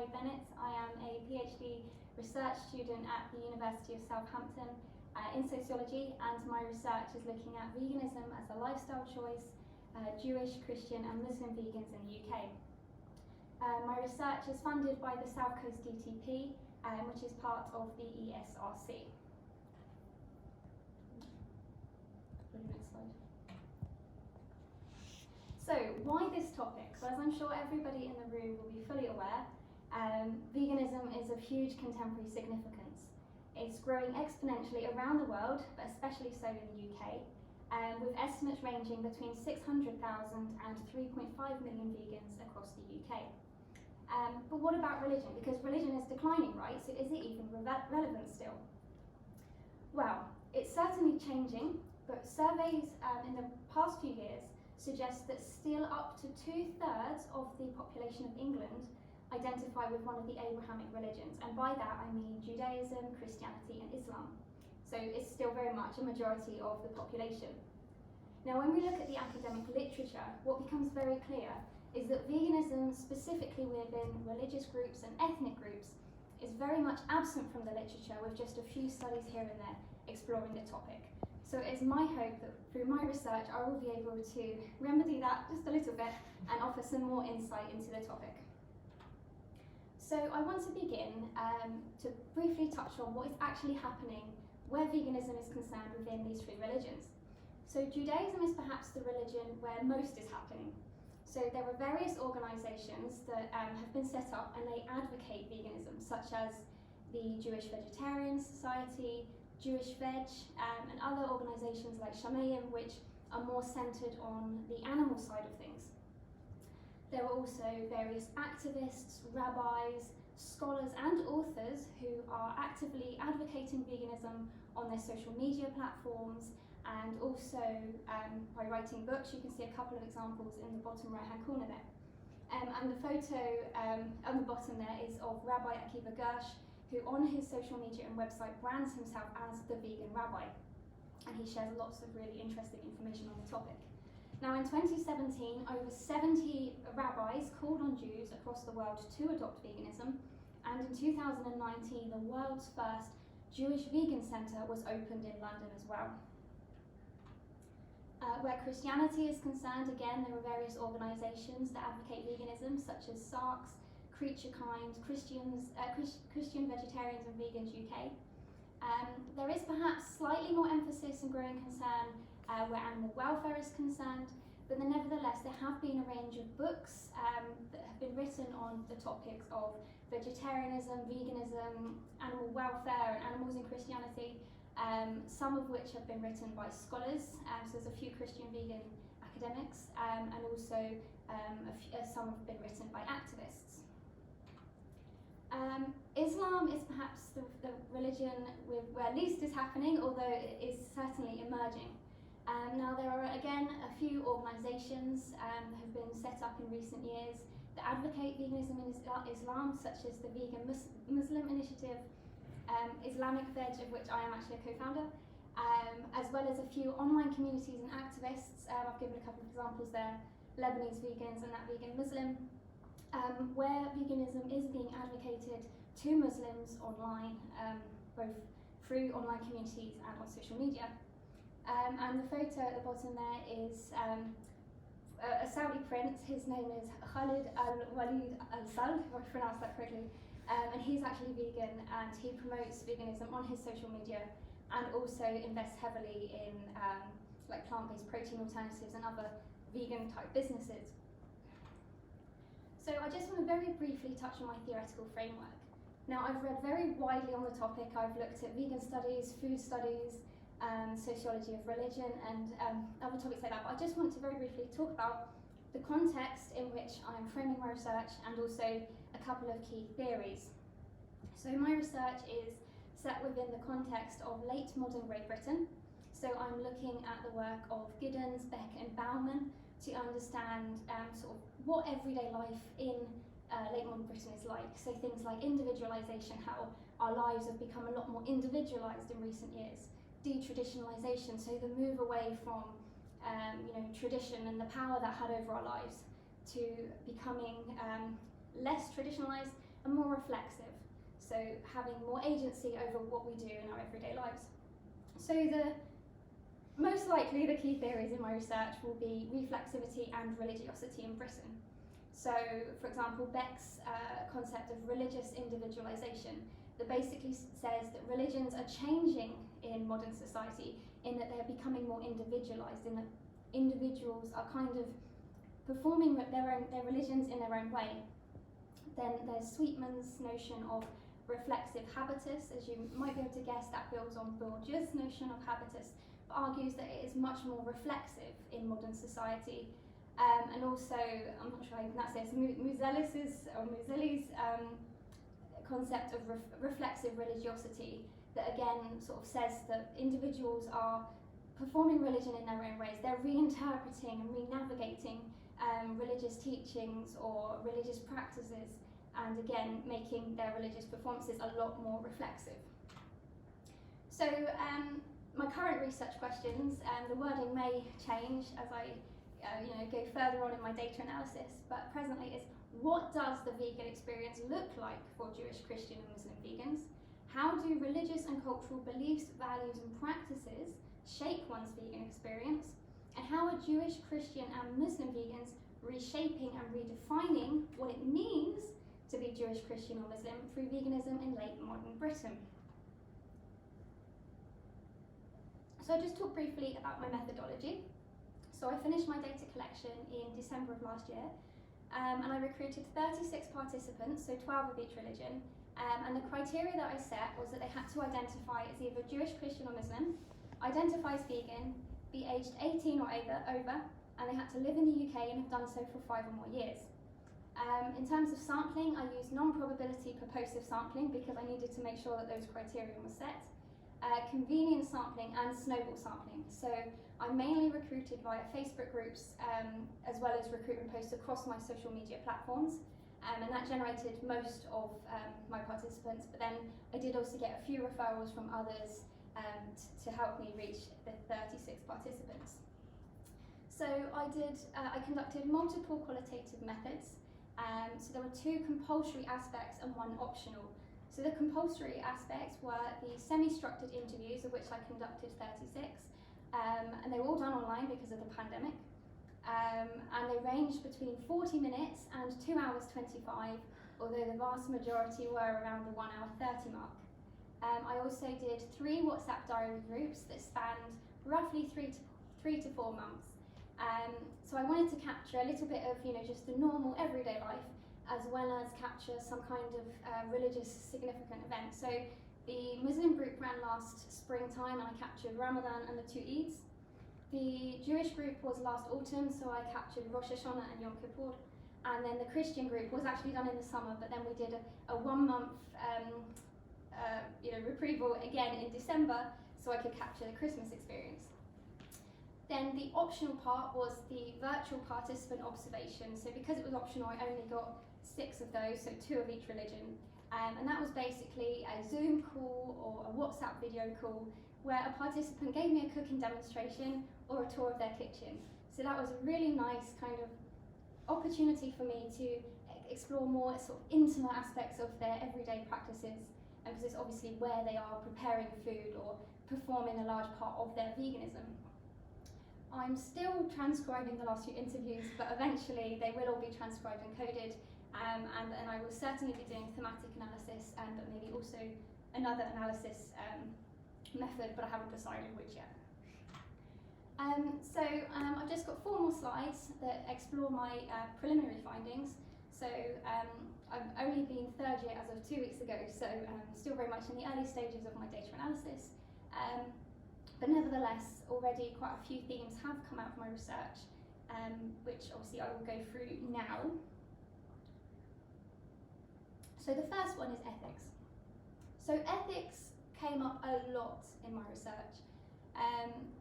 Atayee-Bennett. I am a PhD research student at the University of Southampton in sociology, and my research is looking at veganism as a lifestyle choice, Jewish, Christian and Muslim vegans in the UK. My research is funded by the South Coast DTP, which is part of the ESRC. Next slide. So, why this topic? Well, as I'm sure everybody in the room will be fully aware, veganism is of huge contemporary significance. It's growing exponentially around the world, but especially so in the UK, with estimates ranging between 600,000 and 3.5 million vegans across the UK. But what about religion? Because religion is declining, right? So is it even relevant still? Well, it's certainly changing, but surveys in the past few years suggest that still up to 2/3 of the population of England identify with one of the Abrahamic religions, and by that I mean Judaism, Christianity and Islam. So it's still very much a majority of the population. Now when we look at the academic literature, what becomes very clear is that veganism, specifically within religious groups and ethnic groups, is very much absent from the literature, with just a few studies here and there exploring the topic. So it is my hope that through my research I will be able to remedy that just a little bit and offer some more insight into the topic. So I want to begin to briefly touch on what is actually happening where veganism is concerned within these three religions. So Judaism is perhaps the religion where most is happening. So there are various organisations that have been set up and they advocate veganism, such as the Jewish Vegetarian Society, Jewish Veg, and other organisations like Shamayim, which are more centred on the animal side of things. There are also various activists, rabbis, scholars and authors who are actively advocating veganism on their social media platforms, and also by writing books. You can see a couple of examples in the bottom right hand corner there. And the photo on the bottom there is of Rabbi Akiva Gersh, who on his social media and website brands himself as the vegan rabbi, and he shares lots of really interesting information on the topic. Now in 2017, over 70 rabbis called on Jews across the world to adopt veganism, and in 2019 the world's first Jewish vegan centre was opened in London as well. Where Christianity is concerned, again, there are various organisations that advocate veganism, such as SARCS, Creature Kind, Christian Vegetarians and Vegans UK. There is perhaps slightly more emphasis and growing concern where animal welfare is concerned, but then nevertheless there have been a range of books that have been written on the topics of vegetarianism, veganism, animal welfare and animals in Christianity, some of which have been written by scholars, so there's a few Christian vegan academics, and also some have been written by activists. Islam is perhaps the religion where least is happening, although it is certainly emerging. Now there are again a few organisations that have been set up in recent years that advocate veganism in Islam, such as the Vegan Muslim Initiative, Islamic Veg, of which I am actually a co-founder, as well as a few online communities and activists. I've given a couple of examples there, Lebanese vegans and that vegan Muslim, where veganism is being advocated to Muslims online, both through online communities and on social media. And the photo at the bottom there is a Saudi prince. His name is Khalid Al-Walid Al-Sal, if I pronounced that correctly, and he's actually vegan, and he promotes veganism on his social media and also invests heavily in like plant-based protein alternatives and other vegan type businesses. So I just want to very briefly touch on my theoretical framework. Now I've read very widely on the topic. I've looked at vegan studies, food studies, sociology of religion and other topics like that, but I just want to very briefly talk about the context in which I'm framing my research and also a couple of key theories. So my research is set within the context of late modern Great Britain. So I'm looking at the work of Giddens, Beck and Bauman to understand sort of what everyday life in late modern Britain is like. So things like individualisation, how our lives have become a lot more individualised in recent years. Detraditionalisation, so the move away from tradition and the power that had over our lives to becoming less traditionalised and more reflexive, so having more agency over what we do in our everyday lives. So most likely the key theories in my research will be reflexivity and religiosity in Britain. So, for example, Beck's concept of religious individualization, that basically says that religions are changing in modern society in that they're becoming more individualized, in that individuals are kind of performing their religions in their own way. Then there's Sweetman's notion of reflexive habitus. As you might be able to guess, that builds on Bourdieu's notion of habitus, but argues that it is much more reflexive in modern society. And also, I'm not sure how you pronounce this, Muselli's concept of reflexive religiosity, that again sort of says that individuals are performing religion in their own ways. They're reinterpreting and re-navigating religious teachings or religious practices, and again making their religious performances a lot more reflexive. So my current research questions, the wording may change as I go further on in my data analysis, but presently is: what does the vegan experience look like for Jewish, Christian and Muslim vegans? How do religious and cultural beliefs, values and practices shape one's vegan experience? And how are Jewish, Christian and Muslim vegans reshaping and redefining what it means to be Jewish, Christian or Muslim through veganism in late modern Britain? So I'll just talk briefly about my methodology. So I finished my data collection in December of last year, and I recruited 36 participants, so 12 of each religion, and the criteria that I set was that they had to identify as either Jewish, Christian or Muslim, identify as vegan, be aged 18 or over, and they had to live in the UK and have done so for 5 or more years. In terms of sampling, I used non-probability purposive sampling because I needed to make sure that those criteria were set. Convenience sampling and snowball sampling. So I mainly recruited via Facebook groups as well as recruitment posts across my social media platforms, and that generated most of my participants, but then I did also get a few referrals from others to help me reach the 36 participants. So I conducted multiple qualitative methods. So there were 2 compulsory aspects and 1 optional. So the compulsory aspects were the semi-structured interviews, of which I conducted 36, and they were all done online because of the pandemic. And they ranged between 40 minutes and 2 hours 25, although the vast majority were around the 1 hour 30 mark. I also did 3 WhatsApp diary groups that spanned roughly 3 to 4 months. So I wanted to capture a little bit of, just the normal everyday life, as well as capture some kind of religious significant event. So the Muslim group ran last springtime and I captured Ramadan and the 2 Eids. The Jewish group was last autumn, so I captured Rosh Hashanah and Yom Kippur. And then the Christian group was actually done in the summer, but then we did a 1 month retrieval again in December, so I could capture the Christmas experience. Then the optional part was the virtual participant observation. So because it was optional, I only got 6 of those, so 2 of each religion. And that was basically a Zoom call or a WhatsApp video call where a participant gave me a cooking demonstration or a tour of their kitchen. So that was a really nice kind of opportunity for me to explore more sort of intimate aspects of their everyday practices, because it's obviously where they are preparing food or performing a large part of their veganism. I'm still transcribing the last few interviews, but eventually they will all be transcribed and coded, and I will certainly be doing thematic analysis and maybe also another analysis method, but I haven't decided which yet. I've just got 4 more slides that explore my preliminary findings. So I've only been 3rd year as of 2 weeks ago, so still very much in the early stages of my data analysis. But nevertheless, already quite a few themes have come out of my research, which obviously I will go through now. So the first one is ethics. So ethics came up a lot in my research.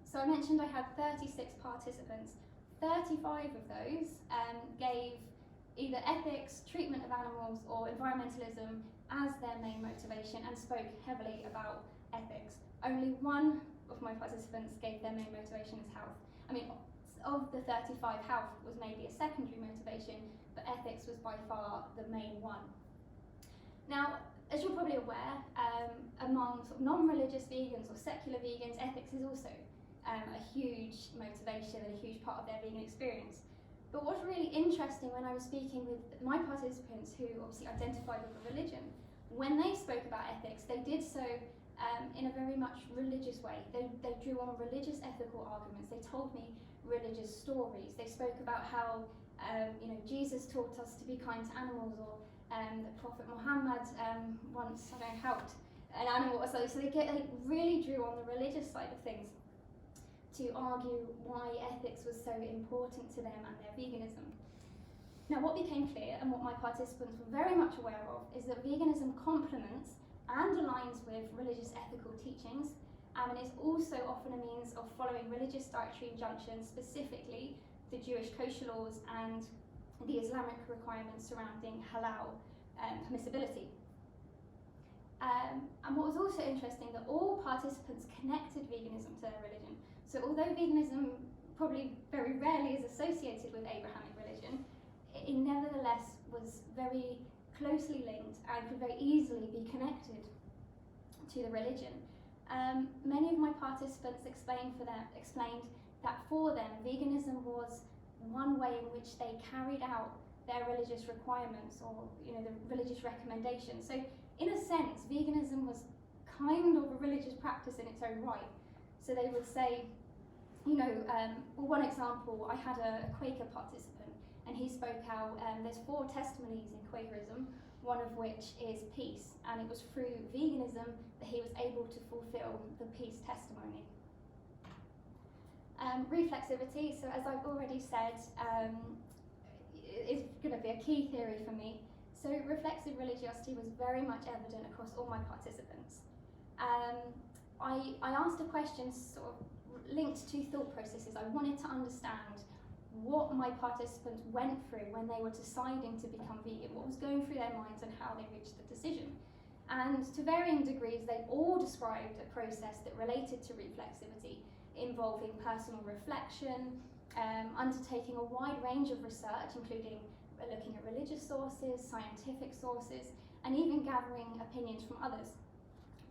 So I mentioned I had 36 participants. 35 of those gave either ethics, treatment of animals, or environmentalism as their main motivation and spoke heavily about ethics. Only 1 of my participants gave their main motivation as health. I mean, of the 35, health was maybe a secondary motivation, but ethics was by far the main one. Now, as you're probably aware, among sort of non-religious vegans or secular vegans, ethics is also a huge motivation and a huge part of their vegan experience. But what's really interesting when I was speaking with my participants who obviously identified with a religion, when they spoke about ethics, they did so in a very much religious way. They drew on religious ethical arguments. They told me religious stories. They spoke about how Jesus taught us to be kind to animals, or the Prophet Muhammad once helped an animal or so. So they really drew on the religious side of things to argue why ethics was so important to them and their veganism. Now, what became clear, and what my participants were very much aware of, is that veganism complements and aligns with religious ethical teachings, and is also often a means of following religious dietary injunctions, specifically the Jewish kosher laws and the Islamic requirements surrounding halal permissibility. And what was also interesting, that all participants connected veganism to their religion. So although veganism probably very rarely is associated with Abrahamic religion, it nevertheless was very closely linked and could very easily be connected to the religion. Many of my participants explained that for them, veganism was one way in which they carried out their religious requirements, or the religious recommendations. So in a sense, veganism was kind of a religious practice in its own right. So they would say, one example, I had a Quaker participant, and he spoke how there's 4 testimonies in Quakerism, one of which is peace, and it was through veganism that he was able to fulfill the peace testimony. Reflexivity, so as I've already said, is going to be a key theory for me. So reflexive religiosity was very much evident across all my participants. I asked a question sort of linked to thought processes. I wanted to understand what my participants went through when they were deciding to become vegan, what was going through their minds and how they reached the decision. And to varying degrees, they all described a process that related to reflexivity, involving personal reflection, undertaking a wide range of research, including looking at religious sources, scientific sources, and even gathering opinions from others.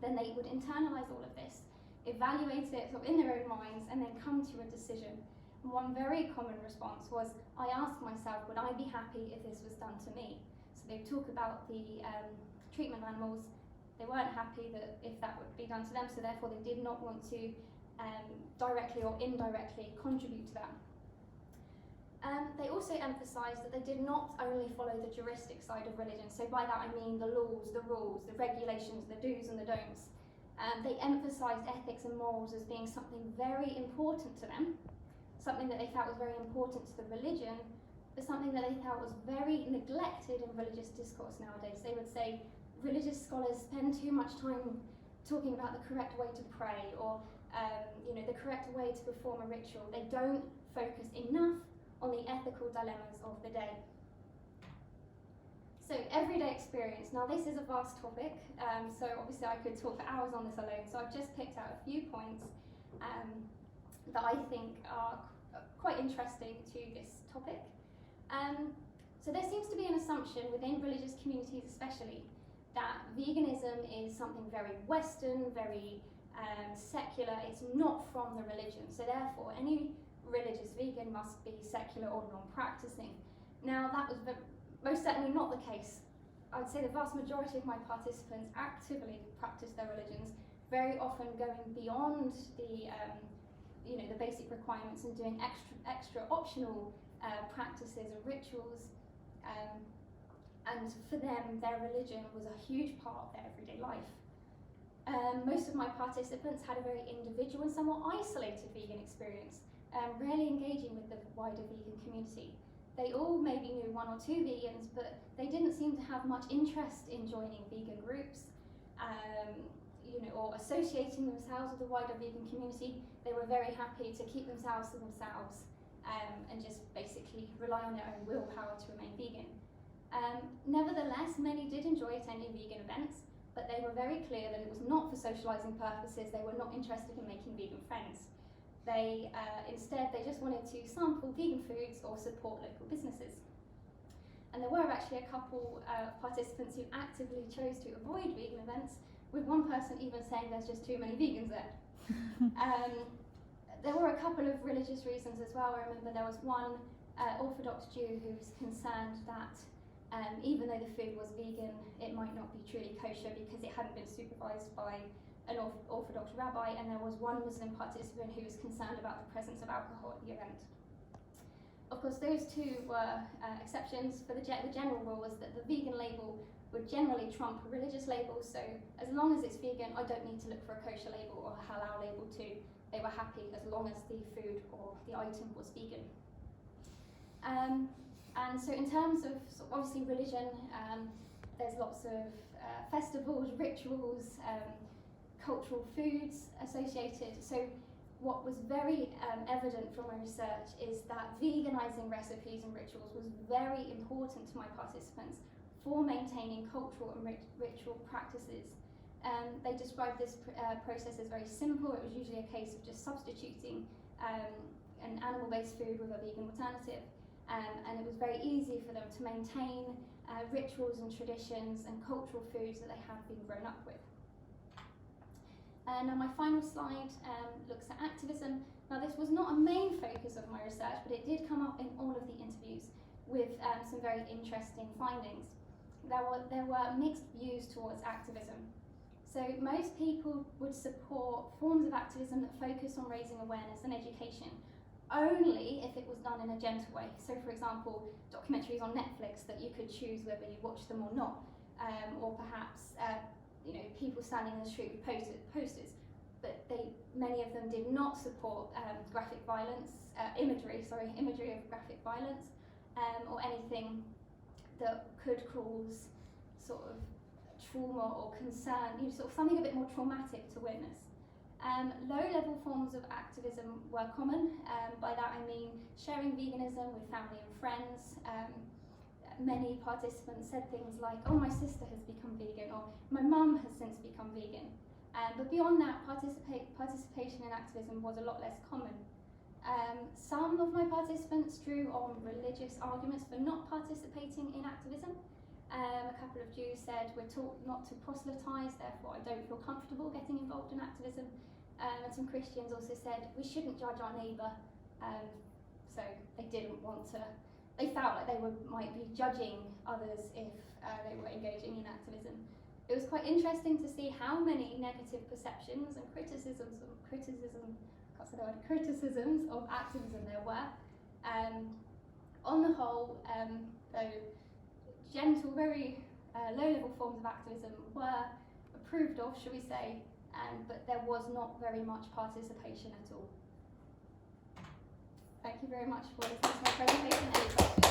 Then they would internalize all of this, evaluate it sort of in their own minds, and then come to a decision. And one very common response was, I asked myself, would I be happy if this was done to me? So they talk about the treatment animals. They weren't happy that if that would be done to them, so therefore they did not want to directly or indirectly contribute to that. They also emphasised that they did not only follow the juristic side of religion, so by that I mean the laws, the rules, the regulations, the do's and the don'ts. They emphasised ethics and morals as being something very important to them, something that they felt was very important to the religion, but something that they felt was very neglected in religious discourse nowadays. They would say religious scholars spend too much time talking about the correct way to pray, or the correct way to perform a ritual. They don't focus enough on the ethical dilemmas of the day. So everyday experience. Now this is a vast topic, so obviously I could talk for hours on this alone, so I've just picked out a few points that I think are quite interesting to this topic. So there seems to be an assumption within religious communities especially that veganism is something very Western, very secular. It's not from the religion, so therefore any religious vegan must be secular or non-practicing. Now that was most certainly not the case. I'd say the vast majority of my participants actively practice their religions, very often going beyond the the basic requirements and doing extra optional practices and rituals. And for them, their religion was a huge part of their everyday life. Most of my participants had a very individual and somewhat isolated vegan experience, rarely engaging with the wider vegan community. They all maybe knew 1 or 2 vegans, but they didn't seem to have much interest in joining vegan groups, or associating themselves with the wider vegan community. They were very happy to keep themselves to themselves and just basically rely on their own willpower to remain vegan. Nevertheless, many did enjoy attending vegan events, but they were very clear that it was not for socialising purposes. They were not interested in making vegan friends. Instead, they just wanted to sample vegan foods or support local businesses. And there were actually a couple participants who actively chose to avoid vegan events, with one person even saying there's just too many vegans there. There were a couple of religious reasons as well. I remember there was one Orthodox Jew who was concerned that even though the food was vegan, it might not be truly kosher because it hadn't been supervised by an Orthodox rabbi, and there was one Muslim participant who was concerned about the presence of alcohol at the event. Of course, those two were exceptions. For the general rule was that the vegan label would generally trump religious labels, so as long as it's vegan, I don't need to look for a kosher label or a halal label too. They were happy as long as the food or the item was vegan. And so in terms of obviously religion, there's lots of festivals, rituals, cultural foods associated. So what was very evident from my research is that veganizing recipes and rituals was very important to my participants for maintaining cultural and ritual practices. They described this process as very simple. It was usually a case of just substituting an animal-based food with a vegan alternative, and it was very easy for them to maintain rituals and traditions and cultural foods that they had been grown up with. Now my final slide looks at activism. Now this was not a main focus of my research, but it did come up in all of the interviews with some very interesting findings. There were mixed views towards activism. So most people would support forms of activism that focus on raising awareness and education, only if it was done in a gentle way. So for example, documentaries on Netflix that you could choose whether you watch them or not, or perhaps people standing in the street with posters. But many of them did not support graphic violence, imagery of graphic violence, or anything that could cause sort of trauma or concern, sort of something a bit more traumatic to witness. Low-level forms of activism were common. By that I mean sharing veganism with family and friends. Many participants said things like, oh, my sister has become vegan, or my mum has since become vegan. But beyond that, participation in activism was a lot less common. Some of my participants drew on religious arguments for not participating in activism. A couple of Jews said, we're taught not to proselytise, therefore I don't feel comfortable getting involved in activism. And some Christians also said, we shouldn't judge our neighbour, so they didn't want to, they felt like they might be judging others if they were engaging in activism. It was quite interesting to see how many negative perceptions and criticisms of activism there were. On the whole, though, gentle, very low-level forms of activism were approved of, shall we say, but there was not very much participation at all. Thank you very much for listening to my presentation. Any questions?